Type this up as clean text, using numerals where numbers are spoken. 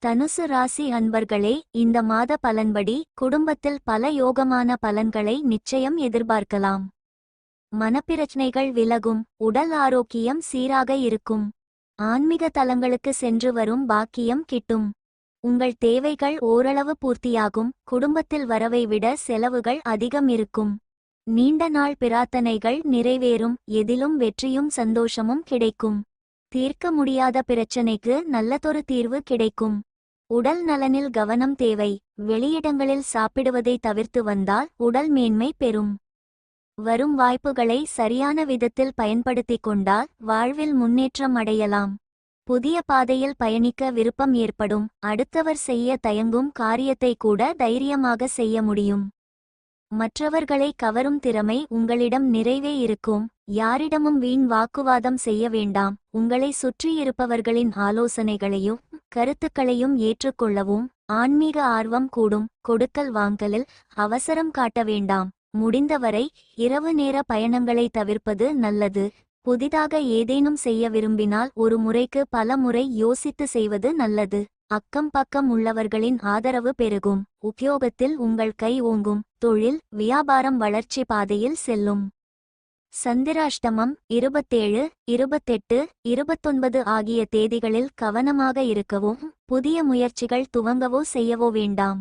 தனுசு ராசி அன்பர்களே, இந்த மாத பலன்படி குடும்பத்தில் பல யோகமான பலன்களை நிச்சயம் எதிர்பார்க்கலாம். மனப்பிரச்சனைகள் விலகும், உடல் ஆரோக்கியம் சீராக இருக்கும். ஆன்மீக தலங்களுக்கு சென்று வரும் பாக்கியம் கிட்டும். உங்கள் தேவைகள் ஓரளவு பூர்த்தியாகும். குடும்பத்தில் வரவை விட செலவுகள் அதிகம் இருக்கும். நீண்ட நாள் பிரார்த்தனைகள் நிறைவேறும். எதிலும் வெற்றியும் சந்தோஷமும் கிடைக்கும். தீர்க்க முடியாத பிரச்சனைக்கு நல்லதொரு தீர்வு கிடைக்கும். உடல் நலனில் கவனம் தேவை. வெளியிடங்களில் சாப்பிடுவதை தவிர்த்து வந்தால் உடல் மேன்மை பெறும். வரும் வாய்ப்புகளை சரியான விதத்தில் பயன்படுத்திக் கொண்டால் வாழ்வில் முன்னேற்றம் அடையலாம். புதிய பாதையில் பயணிக்க விருப்பம் ஏற்படும். அடுத்தவர் செய்ய தயங்கும் காரியத்தை கூட தைரியமாக செய்ய முடியும். மற்றவர்களை கவரும் திறமை உங்களிடம் நிறைவே இருக்கும். யாரிடமும் வீண் வாக்குவாதம் செய்ய வேண்டாம். உங்களை சுற்றியிருப்பவர்களின் ஆலோசனைகளையும் கருத்துக்களையும் ஏற்றுக்கொள்ளவும். ஆன்மீக ஆர்வம் கூடும். கொடுக்கல் வாங்கலில் அவசரம் காட்ட வேண்டாம். முடிந்தவரை இரவு நேர பயணங்களை தவிர்ப்பது நல்லது. புதிதாக ஏதேனும் செய்ய விரும்பினால் ஒரு முறைக்கு பல முறை யோசித்து செய்வது நல்லது. அக்கம் பக்கம் உள்ளவர்களின் ஆதரவு பெருகும். உத்தியோகத்தில் உங்கள் கை ஓங்கும். தொழில் வியாபாரம் வளர்ச்சி பாதையில் செல்லும். சந்திராஷ்டமம் 27, 28, 29 ஆகிய தேதிகளில் கவனமாக இருக்கவும். புதிய முயற்சிகள் துவங்கவோ செய்யவோ வேண்டாம்.